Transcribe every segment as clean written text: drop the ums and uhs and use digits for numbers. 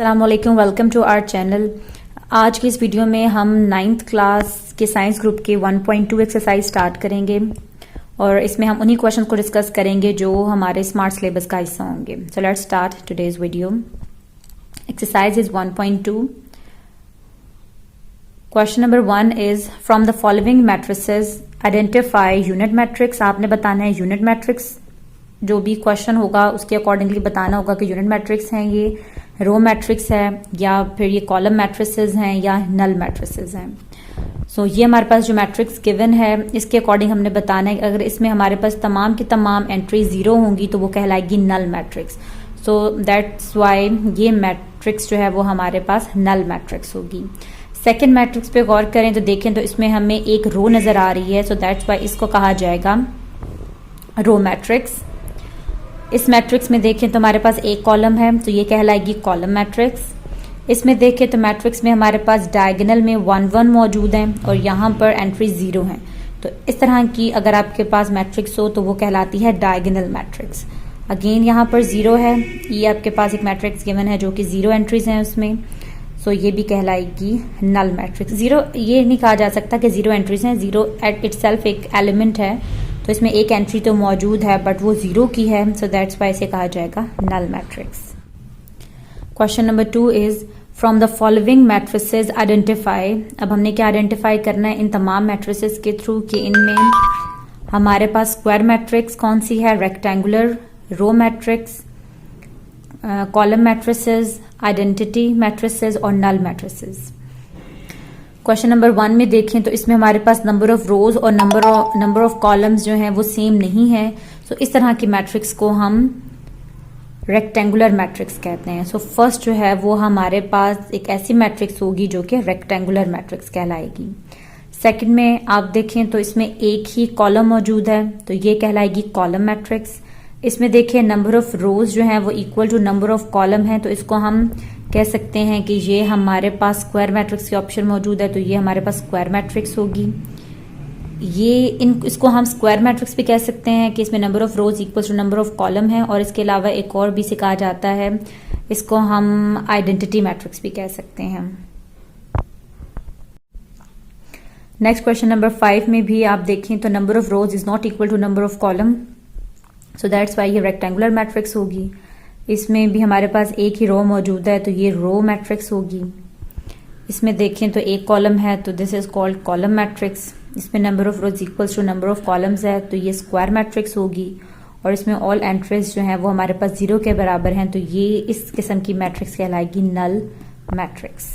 अस्सलाम वालेकुम, welcome to our channel. आज की इस वीडियो में हम 9th क्लास के साइंस ग्रुप के 1.2 एक्सरसाइज स्टार्ट करेंगे और इसमें हम उन्हीं क्वेश्चन को डिस्कस करेंगे जो हमारे स्मार्ट सिलेबस का हिस्सा होंगे। So let's start today's video. Exercise is 1.2। Question number 1 is from the following matrices identify unit matrix. आपने बताना है यूनिट मैट्रिक्स, जो भी क्वेश्चन होगा उसके अकॉर्डिंगली बताना होगा कि यूनिट मैट्रिक्स हैं, ये रो मैट्रिक्स है या फिर ये कॉलम मैट्रिसेस हैं या नल मैट्रिसेस हैं। सो ये हमारे पास जो मैट्रिक्स गिवन है इसके अकॉर्डिंग हमने बताना है कि अगर इसमें हमारे पास तमाम की तमाम एंट्री 0 होंगी तो वो कहलाएगी null matrix. So that's why ये मैट्रिक्स जो है वो हमारे पास नल मैट्रिक्स होगी। सेकेंड मैट्रिक्स पे गौर करें तो देखें तो इसमें हमें एक रो नजर आ रही है, सो दैट्स वाई इसको कहा जाएगा रो मैट्रिक्स। इस मैट्रिक्स में देखें तो हमारे पास एक कॉलम है तो ये कहलाएगी कॉलम मैट्रिक्स। इसमें देखें तो मैट्रिक्स में हमारे पास डायगोनल में 1 1 मौजूद है और यहाँ पर एंट्री 0 है। तो इस तरह की अगर आपके पास मैट्रिक्स हो तो वो कहलाती है डायगोनल मैट्रिक्स। अगेन यहाँ पर 0 है, ये आपके पास एक मैट्रिक्स गिवन है जो कि 0 एंट्रीज हैं उसमें, सो ये भी कहलाएगी नल मैट्रिक्स। 0 ये नहीं कहा जा सकता कि 0 एंट्रीज हैं, 0 एट इटसेल्फ एक एलिमेंट है तो इसमें एक एंट्री तो मौजूद है बट वो 0 की है, सो दैट्स वाई इसे कहा जाएगा null matrix. Question number 2 is from the following matrices identify. अब हमने क्या आइडेंटिफाई करना है इन तमाम मैट्रिसेस के थ्रू कि इनमें हमारे पास स्क्वायर मैट्रिक्स कौन सी है, rectangular, row matrix, column matrices, identity matrices और नल मैट्रिसेस। क्वेश्चन नंबर 1 में देखें तो इसमें हमारे पास नंबर ऑफ रोज और नंबर ऑफ कॉलम्स जो हैं वो सेम नहीं है। सो इस तरह की मैट्रिक्स को हम रेक्टेंगुलर मैट्रिक्स कहते हैं। सो फर्स्ट जो है वो हमारे पास एक ऐसी मैट्रिक्स होगी जो कि रेक्टेंगुलर मैट्रिक्स कहलाएगी। सेकंड में आप देखें तो इसमें एक ही कॉलम मौजूद है तो ये कहलाएगी कॉलम मैट्रिक्स। इसमें देखिए नंबर ऑफ रोज जो है वो equal to number of column है तो इसको हम कह सकते हैं कि ये हमारे पास स्क्वायर मैट्रिक्स की ऑप्शन मौजूद है तो ये हमारे पास स्क्वायर मैट्रिक्स होगी। इसको हम स्क्वायर मैट्रिक्स भी कह सकते हैं कि इसमें number of rows equal to number of column है और इसके अलावा एक और भी सिखाया जाता है, इसको हम आइडेंटिटी मैट्रिक्स भी कह सकते हैं। नेक्स्ट क्वेश्चन नंबर 5 में भी आप देखें तो number of rows is not equal to number of column, so that's why ये रेक्टेंगुलर मैट्रिक्स होगी। इसमें भी हमारे पास एक ही रो मौजूद है तो ये रो मैट्रिक्स होगी। इसमें देखें तो एक कॉलम है तो this is called column matrix. इसमें number of rows equals to number of columns है तो ये स्क्वायर मैट्रिक्स होगी और इसमें ऑल एंट्रीज जो है वो हमारे पास 0 के बराबर हैं तो ये इस किस्म की मैट्रिक्स कहलाएगी null matrix.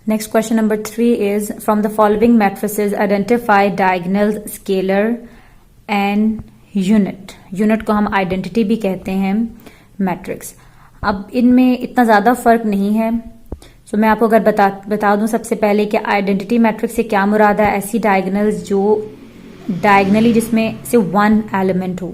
Next question number 3 is from the following matrices identify diagonal, scalar and unit. Unit को हम आइडेंटिटी भी कहते हैं मैट्रिक्स। अब इनमें इतना ज्यादा फर्क नहीं है, सो मैं आपको अगर बता दूं सबसे पहले कि आइडेंटिटी मैट्रिक्स से क्या मुराद है, ऐसी डायगोनल्स जो डायगोनली जिसमें से 1 एलिमेंट हो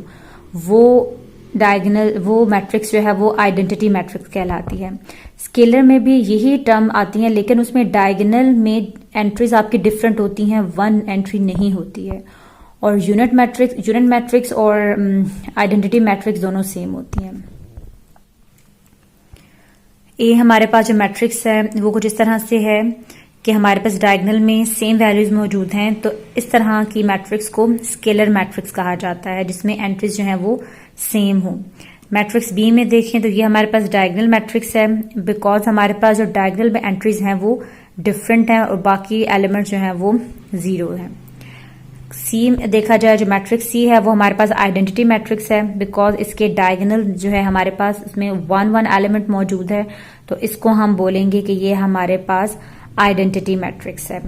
वो मैट्रिक्स जो है वो आइडेंटिटी मैट्रिक्स कहलाती है। स्केलर में भी यही टर्म आती है लेकिन उसमें डायगोनल में एंट्रीज आपकी डिफरेंट होती हैं, 1 एंट्री नहीं होती है। और यूनिट मैट्रिक्स और आइडेंटिटी मैट्रिक्स दोनों सेम होती हैं। ये हमारे पास जो मैट्रिक्स है वो कुछ इस तरह से है कि हमारे पास डायगोनल में सेम वैल्यूज मौजूद हैं तो इस तरह की मैट्रिक्स को स्केलर मैट्रिक्स कहा जाता है जिसमें एंट्रीज जो हैं वो सेम हो। मैट्रिक्स बी में देखें तो ये हमारे पास डायगोनल मैट्रिक्स है बिकॉज हमारे पास जो डायगोनल में एंट्रीज हैं वो डिफरेंट हैं और बाकी एलिमेंट जो हैं वो 0 है। सी देखा जाए जो मैट्रिक्स सी है वो हमारे पास आइडेंटिटी मैट्रिक्स है बिकॉज इसके डायगोनल जो है हमारे पास उसमें 1 1 एलिमेंट मौजूद है तो इसको हम बोलेंगे कि ये हमारे पास आइडेंटिटी मैट्रिक्स है।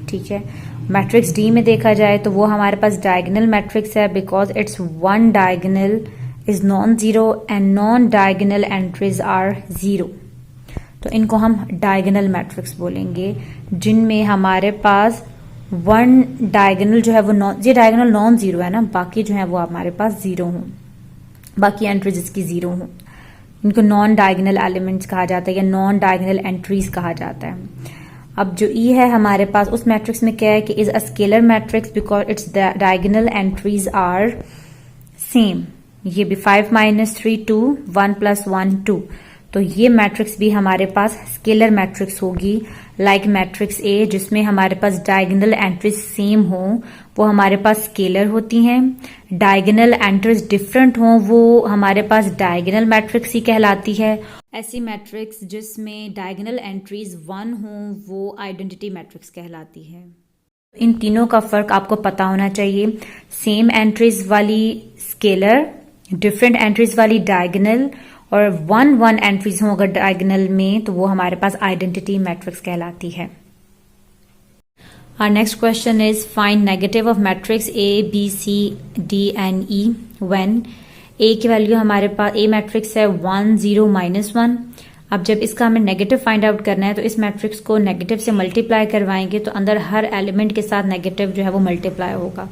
ठीक है। मैट्रिक्स डी में देखा जाए तो वो हमारे पास डायगोनल मैट्रिक्स है because it's 1 diagonal is non zero and non diagonal entries are 0, तो इनको हम डायगोनल मैट्रिक्स बोलेंगे जिनमें हमारे पास 1 डायगोनल जो है वो ये डायगोनल नॉन जीरो है ना, बाकी जो है वो हमारे पास 0 हों, बाकी एंट्रीज इसकी 0 हों, इनको नॉन डायगोनल एलिमेंट्स कहा जाता है या नॉन डायगोनल एंट्रीज कहा जाता है। अब जो ई है हमारे पास उस मैट्रिक्स में क्या है कि is a scalar matrix because it's diagonal entries are same. ये भी 5 - 3 2, 1 + 1 2। तो ये मैट्रिक्स भी हमारे पास स्केलर मैट्रिक्स होगी, लाइक मैट्रिक्स ए, जिसमें हमारे पास डायगोनल एंट्रीज सेम हो वो हमारे पास स्केलर होती हैं। डायगोनल एंट्रीज डिफरेंट हो वो हमारे पास डायगोनल मैट्रिक्स ही कहलाती है। ऐसी मैट्रिक्स जिसमें डायगोनल एंट्रीज 1 हो वो आइडेंटिटी मैट्रिक्स कहलाती है। इन तीनों का फर्क आपको पता होना चाहिए। सेम एंट्रीज वाली स्केलर, डिफरेंट एंट्रीज वाली डायगोनल, और 1 1 एंट्रीज हो अगर डायगोनल में तो वो हमारे पास आइडेंटिटी मैट्रिक्स कहलाती है। Our next question is find negative of matrix A, B, C, D and E when A की वैल्यू हमारे पास A मैट्रिक्स है 1 0 -1। अब जब इसका हमें नेगेटिव फाइंड आउट करना है तो इस मैट्रिक्स को नेगेटिव से मल्टीप्लाई करवाएंगे तो अंदर हर एलिमेंट के साथ नेगेटिव जो है वो मल्टीप्लाई होगा।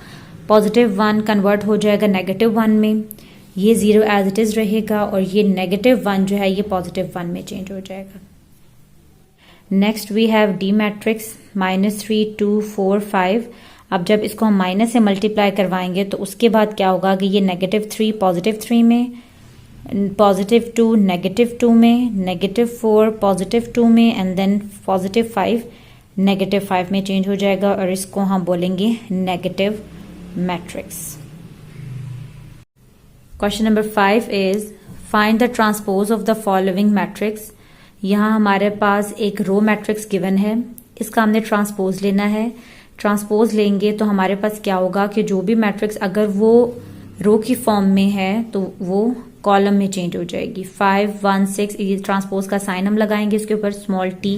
+1 कन्वर्ट हो जाएगा -1 में, ये 0 एज इट इज रहेगा और ये -1 जो है ये +1 में चेंज हो जाएगा। Next we have D matrix -3 2 4 5। अब जब इसको हम माइनस से मल्टीप्लाई करवाएंगे तो उसके बाद क्या होगा कि ये -3 +3 में, +2 -2 में, -4 +2 में एंड देन +5 -5 में चेंज हो जाएगा और इसको हम बोलेंगे negative matrix. Question number 5 is find the transpose of the following matrix. यहाँ हमारे पास एक रो मैट्रिक्स गिवन है, इसका हमने ट्रांसपोज लेना है। ट्रांसपोज लेंगे तो हमारे पास क्या होगा कि जो भी मैट्रिक्स अगर वो रो की फॉर्म में है तो वो कॉलम में चेंज हो जाएगी। 5 1 6 ये ट्रांसपोज का साइन हम लगाएंगे इसके ऊपर स्मॉल t।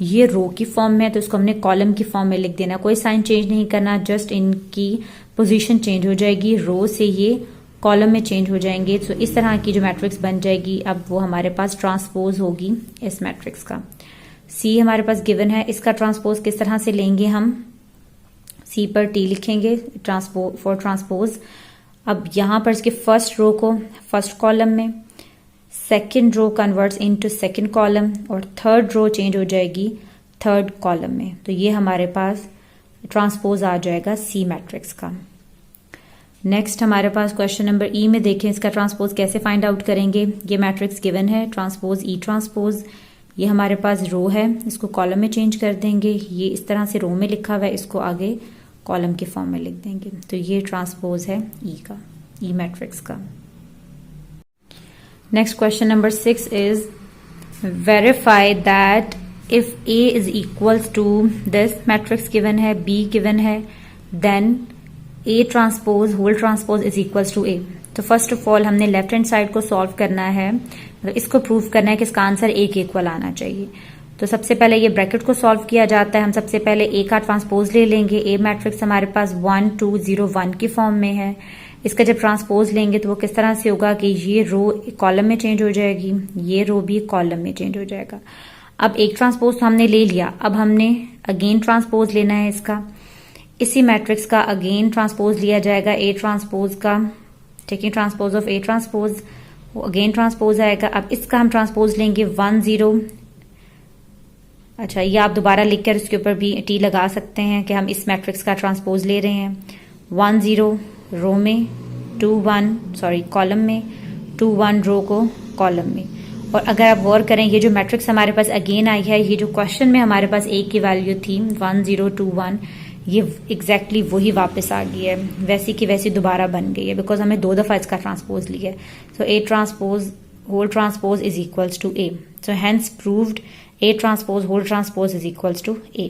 ये रो की फॉर्म में है तो इसको हमने कॉलम की फॉर्म में लिख देना, कोई साइन चेंज नहीं करना, जस्ट इनकी पोजीशन चेंज हो जाएगी, रो से ये कॉलम में चेंज हो जाएंगे। तो इस तरह की जो मैट्रिक्स बन जाएगी अब वो हमारे पास ट्रांसपोज होगी इस मैट्रिक्स का। सी हमारे पास गिवन है, इसका ट्रांसपोज किस तरह से लेंगे हम, सी पर टी लिखेंगे फॉर ट्रांसपोज। अब यहां पर इसके फर्स्ट रो को फर्स्ट कॉलम में, second row converts into second column और थर्ड रो चेंज हो जाएगी थर्ड कॉलम में। तो ये हमारे पास ट्रांसपोज आ जाएगा सी मैट्रिक्स का। नेक्स्ट हमारे पास क्वेश्चन नंबर ई में देखें इसका ट्रांसपोज कैसे फाइंड आउट करेंगे। ये मैट्रिक्स गिवन है, ट्रांसपोज ई ट्रांसपोज, ये हमारे पास रो है, इसको कॉलम में चेंज कर देंगे, ये इस तरह से रो में लिखा हुआ है, इसको आगे कॉलम के फॉर्म में लिख देंगे। तो ये ट्रांसपोज है ई का, ई मैट्रिक्स का। Next question number 6 is verify that if A is equals to this matrix given है, बी गिवन है, then A transpose whole transpose is equals to A. तो फर्स्ट ऑफ ऑल हमने लेफ्ट हैंड साइड को solve करना है, मतलब इसको prove करना है कि इसका आंसर ए के इक्वल आना चाहिए। तो सबसे पहले ये ब्रैकेट को सॉल्व किया जाता है। हम सबसे पहले ए का ट्रांसपोज ले लेंगे। ए मैट्रिक्स हमारे पास 1 2 0 1 की फॉर्म में है। इसका जब ट्रांसपोज लेंगे तो वो किस तरह से होगा कि ये रो कॉलम में चेंज हो जाएगी, ये रो भी कॉलम में चेंज हो जाएगा। अब एक ट्रांसपोज तो हमने ले लिया, अब हमने अगेन ट्रांसपोज लेना है इसका। इसी मैट्रिक्स का अगेन ट्रांसपोज लिया जाएगा ए ट्रांसपोज का, taking transpose of A transpose, वो अगेन ट्रांसपोज आएगा। अब इसका हम ट्रांसपोज लेंगे 1 0। अच्छा, ये आप दोबारा लिखकर उसके ऊपर भी टी लगा सकते हैं कि हम इस मैट्रिक्स का ट्रांसपोज ले रहे हैं। 1 0 रो में, 2 1 सॉरी कॉलम में, 2 1 रो को कॉलम में। और अगर आप गौर करें ये जो मैट्रिक्स हमारे पास अगेन आई है, ये जो क्वेश्चन में हमारे पास ए की वैल्यू थी 1 0 2 1, ये एग्जैक्टली वही वापस आ गई है, वैसी की वैसी दोबारा बन गई है, बिकॉज हमने 2 दफा इसका ट्रांसपोज लिया है। So A transpose whole transpose is equals to A. So hence proved A transpose whole transpose is equals to A.